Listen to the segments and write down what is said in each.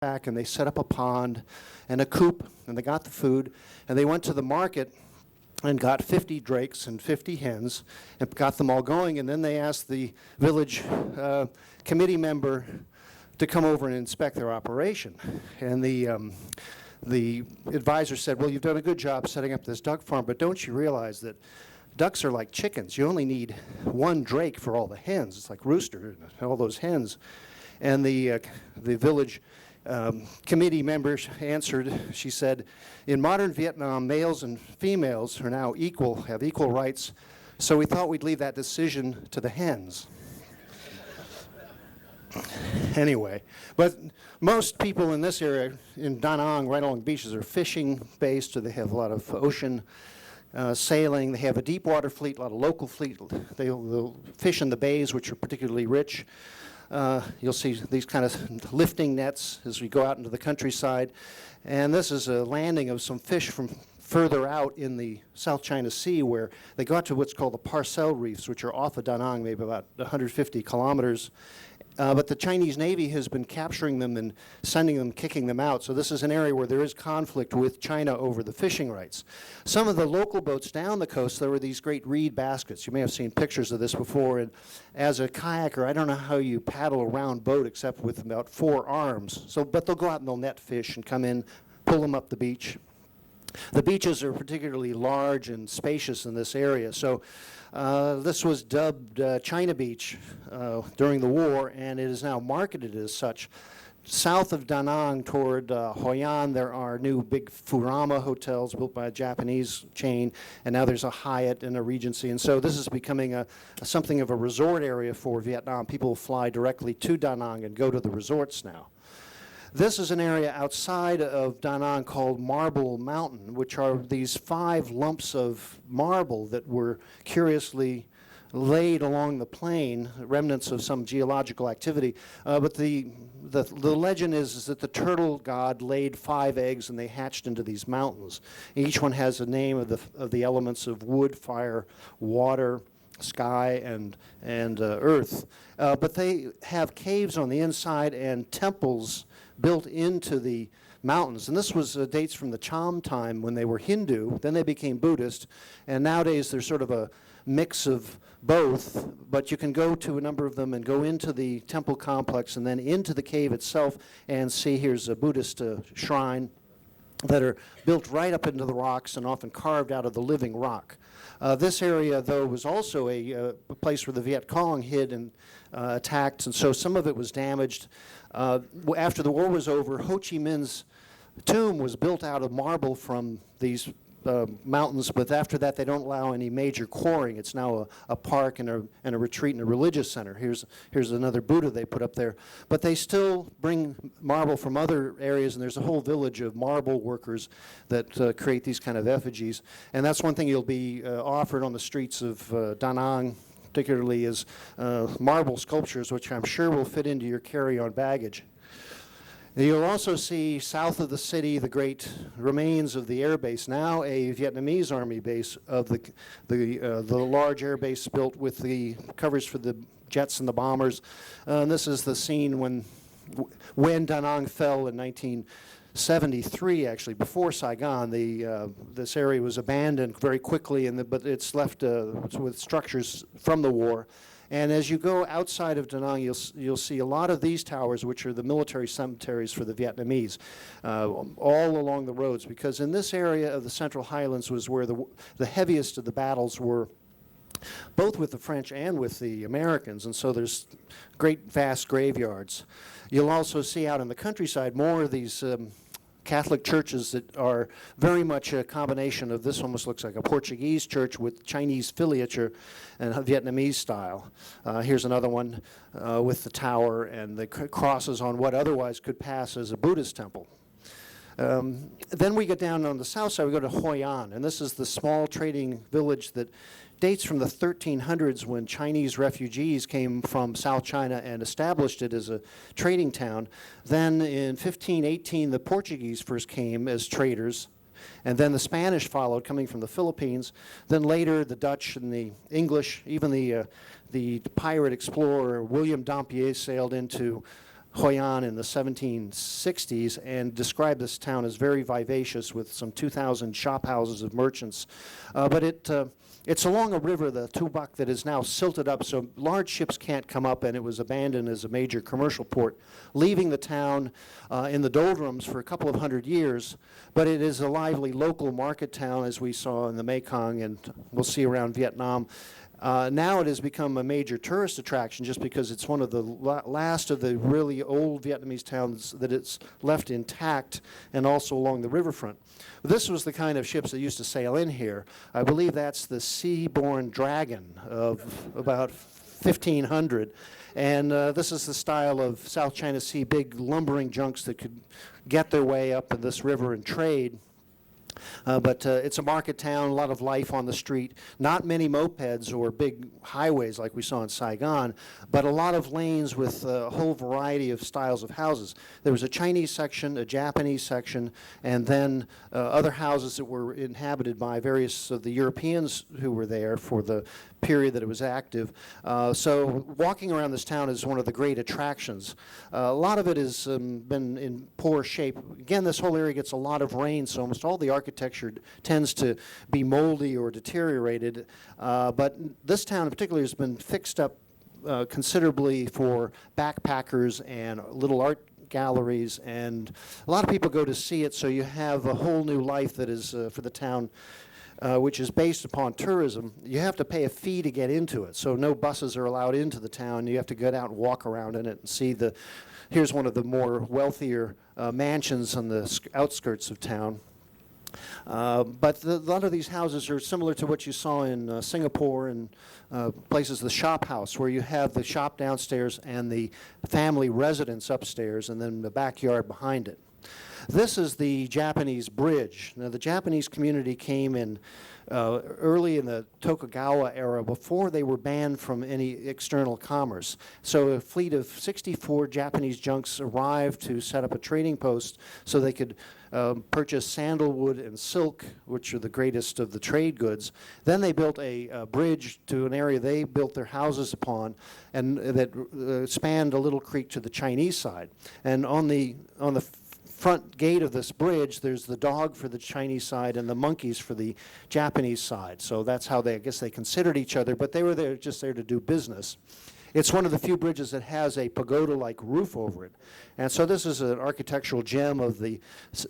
back, and they set up a pond and a coop, and they got the food, and they went to the market and got 50 drakes and 50 hens and got them all going, and then they asked the village committee member to come over and inspect their operation. And the advisor said, well, you've done a good job setting up this duck farm, but don't you realize that ducks are like chickens? You only need one drake for all the hens. It's like rooster and all those hens. And the village committee member answered, she said, in modern Vietnam, males and females are now equal, have equal rights, so we thought we'd leave that decision to the hens. Anyway, but most people in this area, in Da Nang, right along beaches, are fishing based, so they have a lot of ocean sailing. They have a deep water fleet, a lot of local fleet. They'll fish in the bays, which are particularly rich. You'll see these kind of lifting nets as we go out into the countryside. And this is a landing of some fish from further out in the South China Sea, where they go out to what's called the Parcel Reefs, which are off of Da Nang, maybe about 150 kilometers. But the Chinese Navy has been capturing them and sending them, kicking them out. So this is an area where there is conflict with China over the fishing rights. Some of the local boats down the coast, there were these great reed baskets. You may have seen pictures of this before. And as a kayaker, I don't know how you paddle a round boat except with about 4 arms. So, but they'll go out and they'll net fish and come in, pull them up the beach. The beaches are particularly large and spacious in this area. So this was dubbed China Beach during the war, and it is now marketed as such. South of Da Nang toward Hoi An, there are new big Furama hotels built by a Japanese chain, and now there's a Hyatt and a Regency. And so this is becoming something of a resort area for Vietnam. People fly directly to Da Nang and go to the resorts now. This is an area outside of Da Nang called Marble Mountain, which are these 5 lumps of marble that were curiously laid along the plain, remnants of some geological activity. But the legend is that the turtle god laid 5 eggs and they hatched into these mountains. Each one has a name of the elements of wood, fire, water, sky, and earth. But they have caves on the inside and temples built into the mountains. And this was dates from the Cham time when they were Hindu. Then they became Buddhist. And nowadays there's sort of a mix of both. But you can go to a number of them and go into the temple complex and then into the cave itself and see here's a Buddhist shrine that are built right up into the rocks and often carved out of the living rock. This area, though, was also a place where the Viet Cong hid and attacked, and so some of it was damaged. After the war was over, Ho Chi Minh's tomb was built out of marble from these mountains, but after that they don't allow any major quarrying. It's now a park and a retreat and a religious center. Here's another Buddha they put up there. But they still bring marble from other areas, and there's a whole village of marble workers that create these kind of effigies. And that's one thing you'll be offered on the streets of Da Nang, particularly is marble sculptures, which I'm sure will fit into your carry-on baggage. You'll also see south of the city the great remains of the air base, now a Vietnamese army base of the large air base built with the covers for the jets and the bombers. And this is the scene when Da Nang fell in 1973, actually, before Saigon. This area was abandoned very quickly, but it's left with structures from the war. And as you go outside of Da Nang, you'll see a lot of these towers, which are the military cemeteries for the Vietnamese, all along the roads. Because in this area of the Central Highlands was where the heaviest of the battles were, both with the French and with the Americans. And so there's great, vast graveyards. You'll also see out in the countryside more of these Catholic churches that are very much a combination of, this almost looks like a Portuguese church with Chinese filiature and Vietnamese style. Here's another one with the tower and the crosses on what otherwise could pass as a Buddhist temple. Then we get down on the south side, we go to Hoi An, and this is the small trading village that dates from the 1300s when Chinese refugees came from South China and established it as a trading town. Then in 1518, the Portuguese first came as traders, and then the Spanish followed, coming from the Philippines. Then later, the Dutch and the English, even the pirate explorer William Dampier sailed into Hoi An in the 1760s and described this town as very vivacious with some 2,000 shop houses of merchants. But it's along a river, the Tubac, that is now silted up, so large ships can't come up, and it was abandoned as a major commercial port, leaving the town in the doldrums for a couple of hundred years. But it is a lively local market town, as we saw in the Mekong, and we'll see around Vietnam. Now it has become a major tourist attraction just because it's one of the last of the really old Vietnamese towns that it's left intact, and also along the riverfront. This was the kind of ships that used to sail in here. I believe that's the Seaborne Dragon of about 1500. And this is the style of South China Sea, big lumbering junks that could get their way up in this river and trade. But it's a market town, a lot of life on the street. Not many mopeds or big highways like we saw in Saigon, but a lot of lanes with a whole variety of styles of houses. There was a Chinese section, a Japanese section, and then other houses that were inhabited by various of the Europeans who were there for the period that it was active. So walking around this town is one of the great attractions. A lot of it has been in poor shape. Again, this whole area gets a lot of rain, so almost all the architecture tends to be moldy or deteriorated. But this town in particular has been fixed up considerably for backpackers and little art galleries, and a lot of people go to see it, so you have a whole new life that is for the town, which is based upon tourism. You have to pay a fee to get into it, so no buses are allowed into the town. You have to get out and walk around in it and see here's one of the more wealthier mansions on the outskirts of town. But a lot of these houses are similar to what you saw in Singapore and places, the shop house, where you have the shop downstairs and the family residence upstairs, and then the backyard behind it. This is the Japanese bridge. Now, the Japanese community came in early in the Tokugawa era, before they were banned from any external commerce. So a fleet of 64 Japanese junks arrived to set up a trading post so they could purchase sandalwood and silk, which are the greatest of the trade goods. Then they built a bridge to an area they built their houses upon, and that spanned a little creek to the Chinese side. And on the front gate of this bridge, there's the dog for the Chinese side and the monkeys for the Japanese side. So that's how I guess they considered each other, but they were just there to do business. It's one of the few bridges that has a pagoda-like roof over it. And so this is an architectural gem of the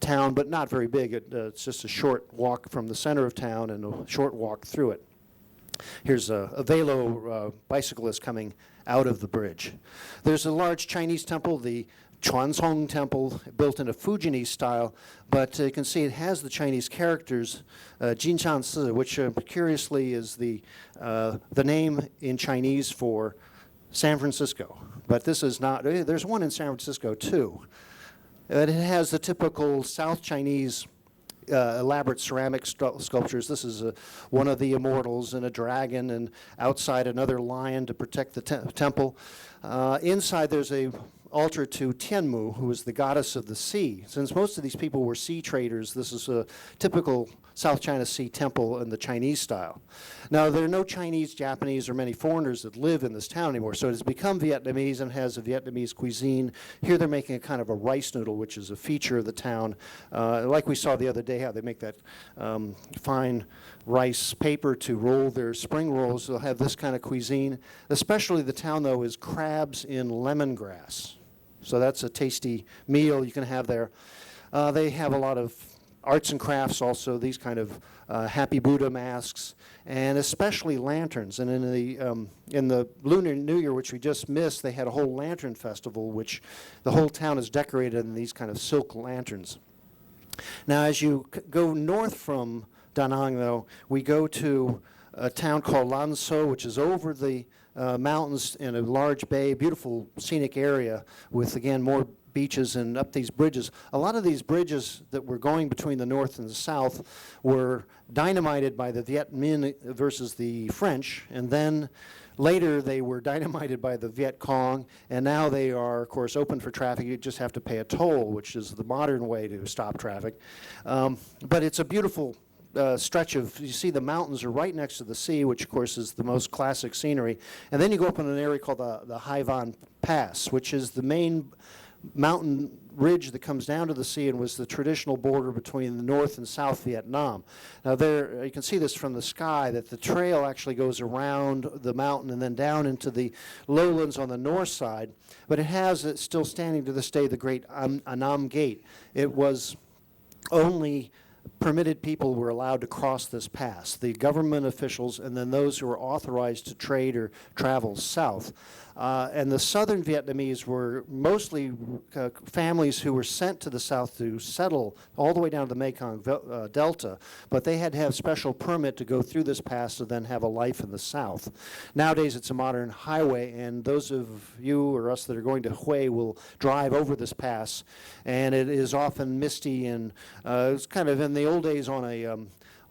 town, but not very big. It's just a short walk from the center of town and a short walk through it. Here's a Velo bicyclist coming out of the bridge. There's a large Chinese temple, the Chuancong Temple, built in a Fujianese style, but you can see it has the Chinese characters, Jinchan Si, which curiously is the name in Chinese for San Francisco. But this is not, there's one in San Francisco too. It has the typical South Chinese elaborate ceramic sculptures. This is one of the immortals and a dragon, and outside another lion to protect the temple. Inside there's a altar to Tianmu, who is the goddess of the sea. Since most of these people were sea traders, this is a typical South China Sea temple in the Chinese style. Now, there are no Chinese, Japanese, or many foreigners that live in this town anymore, so it has become Vietnamese and has a Vietnamese cuisine. Here they're making a kind of a rice noodle, which is a feature of the town. Like we saw the other day, how they make that fine rice paper to roll their spring rolls. They'll have this kind of cuisine. Especially the town, though, is crabs in lemongrass. So that's a tasty meal you can have there. They have a lot of arts and crafts also, these kind of Happy Buddha masks, and especially lanterns. And in the Lunar New Year, which we just missed, they had a whole lantern festival, which the whole town is decorated in these kind of silk lanterns. Now, as you go north from Da Nang, though, we go to a town called Lan So, which is over the mountains in a large bay, beautiful scenic area with, again, more beaches and up these bridges. A lot of these bridges that were going between the north and the south were dynamited by the Viet Minh versus the French, and then later they were dynamited by the Viet Cong, and now they are, of course, open for traffic. You just have to pay a toll, which is the modern way to stop traffic. But it's a beautiful stretch of, you see the mountains are right next to the sea, which of course is the most classic scenery. And then you go up in an area called the Hue Danang Pass, which is the main mountain ridge that comes down to the sea and was the traditional border between the North and South Vietnam. Now there, you can see this from the sky, that the trail actually goes around the mountain and then down into the lowlands on the north side, but it has, it's still standing to this day, the great Annam Gate. It was only permitted people were allowed to cross this pass, the government officials and then those who were authorized to trade or travel south. And the southern Vietnamese were mostly families who were sent to the south to settle all the way down to the Mekong Delta, but they had to have special permit to go through this pass to then have a life in the south. Nowadays it's a modern highway, and those of you or us that are going to Hue will drive over this pass, and it is often misty, and it's kind of in the old days on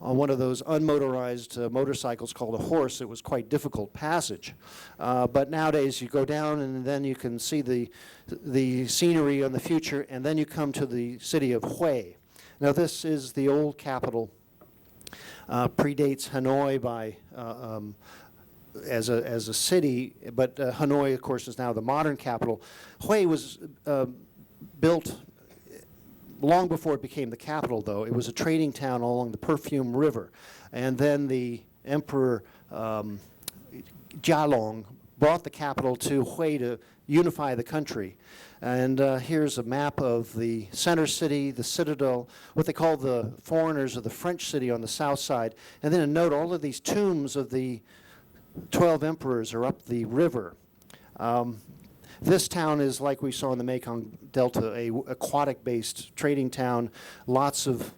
one of those unmotorized motorcycles called a horse. It was quite difficult passage. But nowadays you go down and then you can see the scenery on the future, and then you come to the city of Hue. Now this is the old capital. Predates Hanoi by as a city, but Hanoi, of course, is now the modern capital. Hue was built long before it became the capital, though. It was a trading town along the Perfume River. And then the Emperor Jia Long brought the capital to Hue to unify the country. And here's a map of the center city, the citadel, what they call the foreigners of the French city on the south side. And then a note, all of these tombs of the 12 emperors are up the river. This town is, like we saw in the Mekong Delta, a aquatic-based trading town. Lots of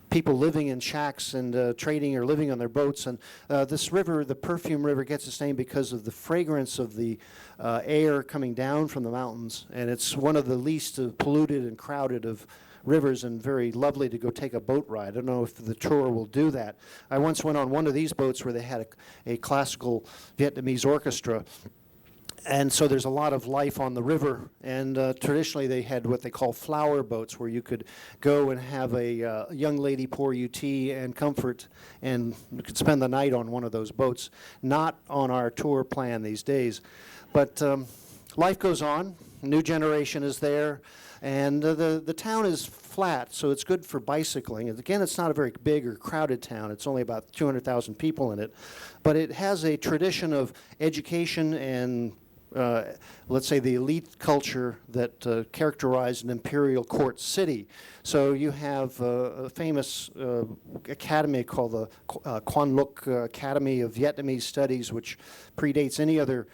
people living in shacks and trading or living on their boats. And this river, the Perfume River, gets its name because of the fragrance of the air coming down from the mountains. And it's one of the least polluted and crowded of rivers, and very lovely to go take a boat ride. I don't know if the tour will do that. I once went on one of these boats where they had a classical Vietnamese orchestra. And so there's a lot of life on the river, and traditionally they had what they call flower boats, where you could go and have a young lady pour you tea and comfort, and you could spend the night on one of those boats. Not on our tour plan these days. But life goes on, new generation is there, and the town is flat, so it's good for bicycling. And again, it's not a very big or crowded town. It's only about 200,000 people in it. But it has a tradition of education and let's say the elite culture that characterized an imperial court city. So you have a famous academy called the Quan Loc Academy of Vietnamese Studies, which predates any other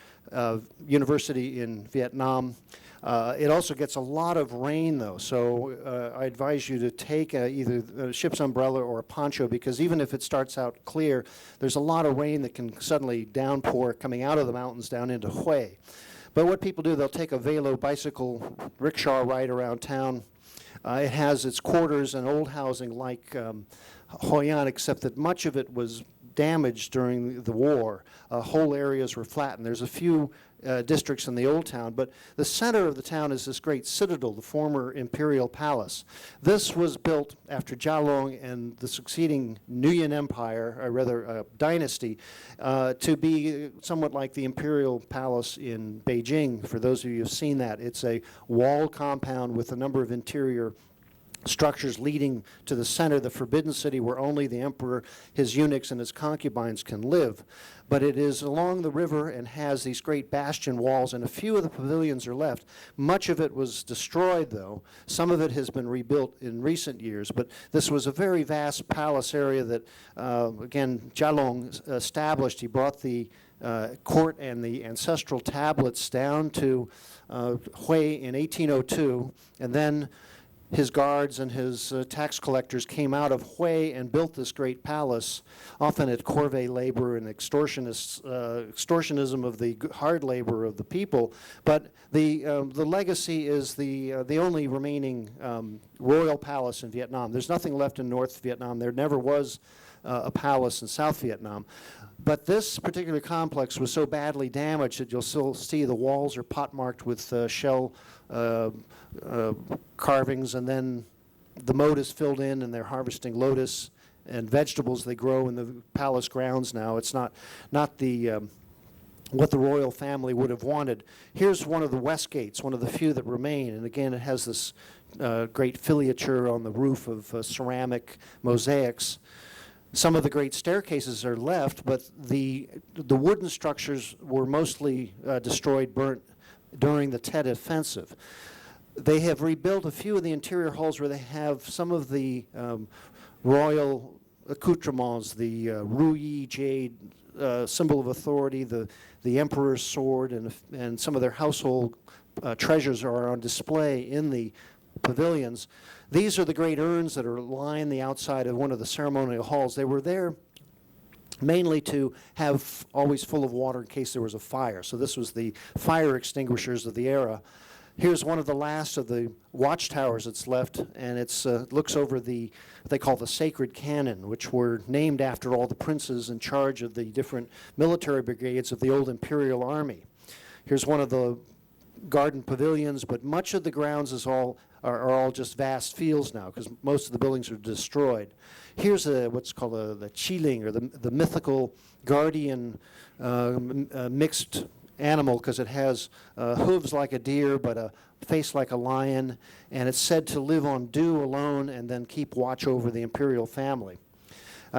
university in Vietnam. It also gets a lot of rain, though, so I advise you to take either a ship's umbrella or a poncho, because even if it starts out clear, there's a lot of rain that can suddenly downpour coming out of the mountains down into Hue. But what people do, they'll take a Velo bicycle rickshaw ride around town. It has its quarters and old housing like Hoi An, except that much of it was damaged during the war. Whole areas were flattened. There's a few districts in the old town, but the center of the town is this great citadel, the former imperial palace. This was built after Jia Long and the succeeding Nguyen Empire, or rather dynasty, to be somewhat like the imperial palace in Beijing. For those of you who have seen that, it's a walled compound with a number of interior structures leading to the center, the Forbidden City, where only the emperor, his eunuchs, and his concubines can live. But it is along the river and has these great bastion walls, and a few of the pavilions are left. Much of it was destroyed, though. Some of it has been rebuilt in recent years, but this was a very vast palace area that, again, Jia Long established. He brought the court and the ancestral tablets down to Hue in 1802, and then his guards and his tax collectors came out of Hue and built this great palace, often at corvée labor and extortionism of the hard labor of the people. But the legacy is the only remaining royal palace in Vietnam. There's nothing left in North Vietnam. There never was a palace in South Vietnam. But this particular complex was so badly damaged that you'll still see the walls are pockmarked with shell carvings, and then the moat is filled in and they're harvesting lotus and vegetables they grow in the palace grounds now. It's not the what the royal family would have wanted. Here's one of the west gates, one of the few that remain, and again it has this great filature on the roof of ceramic mosaics. Some of the great staircases are left, but the wooden structures were mostly destroyed, burnt during the Tet Offensive. They have rebuilt a few of the interior halls where they have some of the royal accoutrements, the ruyi jade, symbol of authority, the emperor's sword, and some of their household treasures are on display in the pavilions. These are the great urns that are lined the outside of one of the ceremonial halls. They were there mainly to have always full of water in case there was a fire. So this was the fire extinguishers of the era. Here's one of the last of the watchtowers that's left, and it looks over what they call the Sacred Cannon, which were named after all the princes in charge of the different military brigades of the old imperial army. Here's one of the garden pavilions, but much of the grounds are all just vast fields now because most of the buildings are destroyed. Here's what's called the Qiling, or the mythical guardian mixed animal, because it has hooves like a deer but a face like a lion, and it's said to live on dew alone and then keep watch over the imperial family.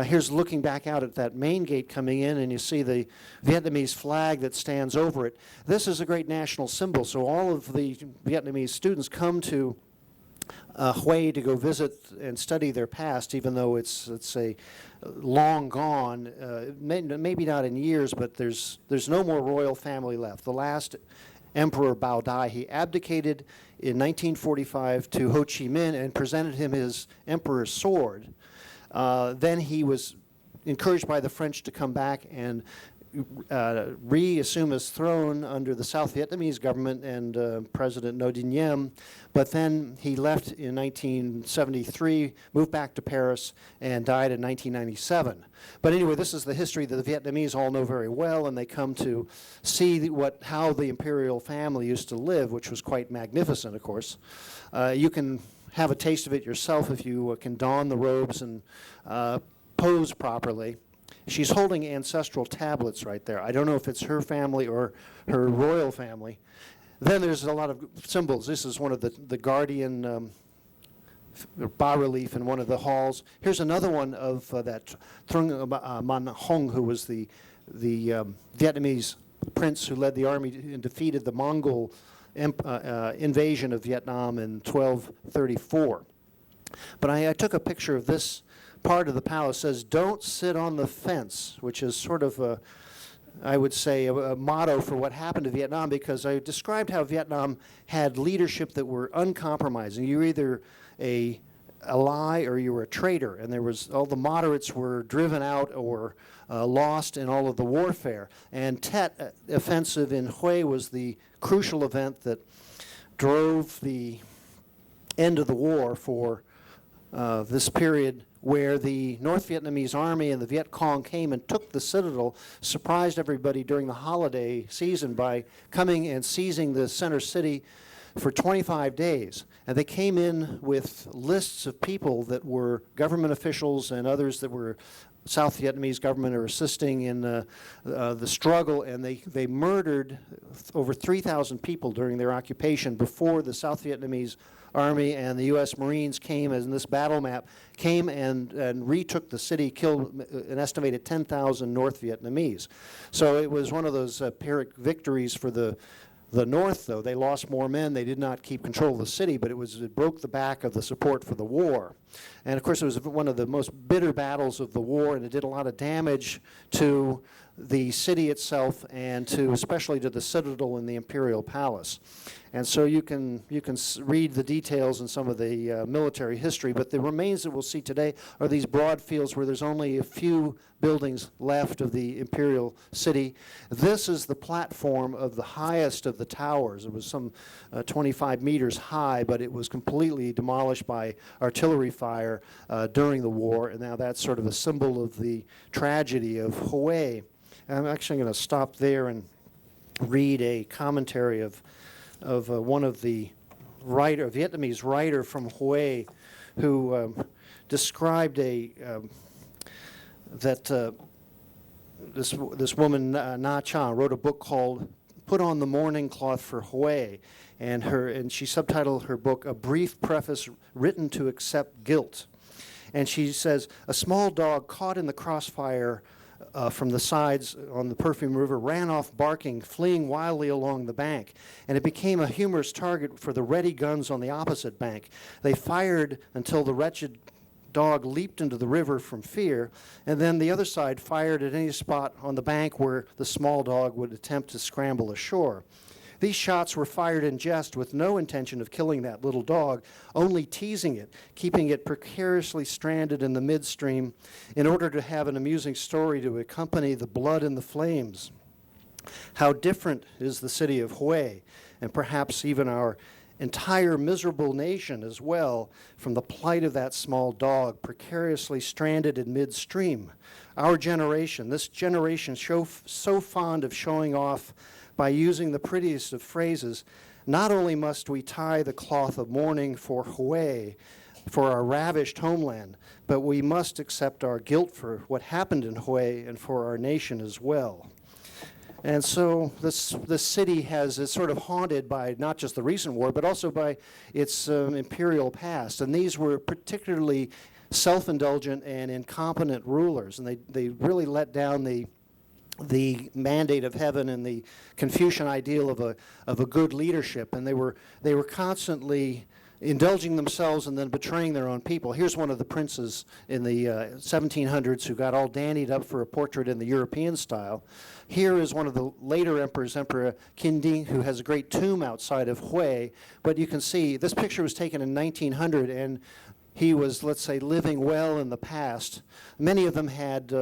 Here's looking back out at that main gate coming in, and you see the Vietnamese flag that stands over it. This is a great national symbol, so all of the Vietnamese students come to Hue to go visit and study their past, even though it's a long gone, maybe not in years, but there's no more royal family left. The last Emperor Bao Dai, he abdicated in 1945 to Ho Chi Minh and presented him his emperor's sword. Then he was encouraged by the French to come back and reassume his throne under the South Vietnamese government and President Ngo Dinh Diem. But then he left in 1973, moved back to Paris, and died in 1997. But anyway, this is the history that the Vietnamese all know very well, and they come to see how the imperial family used to live, which was quite magnificent, of course. You can have a taste of it yourself if you can don the robes and pose properly. She's holding ancestral tablets right there. I don't know if it's her family or her royal family. Then there's a lot of symbols. This is one of the guardian bas-relief in one of the halls. Here's another one of that Trung Man Hong, who was the Vietnamese prince who led the army and defeated the Mongol invasion of Vietnam in 1234. But I took a picture of this part of the palace. Says, "Don't sit on the fence," which is sort of I would say a motto for what happened to Vietnam, because I described how Vietnam had leadership that were uncompromising. You were either a ally or you were a traitor, and there was all the moderates were driven out or lost in all of the warfare. And Tet offensive in Hue was the crucial event that drove the end of the war for this period, where the North Vietnamese army and the Viet Cong came and took the citadel, surprised everybody during the holiday season by coming and seizing the center city for 25 days. And they came in with lists of people that were government officials and others that were South Vietnamese government or assisting in the struggle, and they murdered over 3,000 people during their occupation before the South Vietnamese Army and the U.S. Marines came, as in this battle map, came and retook the city, killed an estimated 10,000 North Vietnamese. So it was one of those Pyrrhic victories for the North, though. They lost more men. They did not keep control of the city, but it broke the back of the support for the war. And of course, it was one of the most bitter battles of the war, and it did a lot of damage to the city itself and especially to the citadel and the imperial palace. And so you can read the details in some of the military history, but the remains that we'll see today are these broad fields where there's only a few buildings left of the imperial city. This is the platform of the highest of the towers. It was some 25 meters high, but it was completely demolished by artillery fire during the war, and now that's sort of a symbol of the tragedy of Hue. I'm actually going to stop there and read a commentary of one of the Vietnamese writer from Hue, who described that this woman, Na Cha, wrote a book called Put on the Mourning Cloth for Hue, and she subtitled her book, A Brief Preface Written to Accept Guilt. And she says, a small dog caught in the crossfire from the sides on the Perfume River ran off barking, fleeing wildly along the bank, and it became a humorous target for the ready guns on the opposite bank. They fired until the wretched dog leaped into the river from fear, and then the other side fired at any spot on the bank where the small dog would attempt to scramble ashore. These shots were fired in jest with no intention of killing that little dog, only teasing it, keeping it precariously stranded in the midstream in order to have an amusing story to accompany the blood and the flames. How different is the city of Hue, and perhaps even our entire miserable nation as well, from the plight of that small dog precariously stranded in midstream. Our generation, this generation so fond of showing off by using the prettiest of phrases, not only must we tie the cloth of mourning for Hue, for our ravished homeland, but we must accept our guilt for what happened in Hue and for our nation as well. And so this city is sort of haunted by not just the recent war, but also by its imperial past. And these were particularly self-indulgent and incompetent rulers, and they really let down the mandate of heaven and the Confucian ideal of a good leadership, and they were constantly indulging themselves and then betraying their own people. Here's one of the princes in the 1700s who got all dandied up for a portrait in the European style. Here is one of the later emperors, Emperor Qin, who has a great tomb outside of Hue. But you can see this picture was taken in 1900, and he was, let's say, living well in the past. Many of them had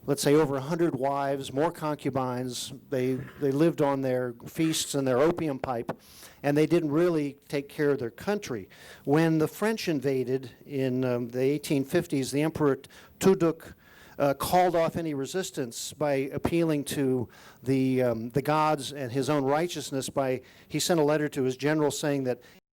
let's say over 100 wives, more concubines. They lived on their feasts and their opium pipe, and they didn't really take care of their country. When the French invaded in the 1850s, the Emperor Tuduk called off any resistance by appealing to the gods and his own righteousness. He sent a letter to his general saying that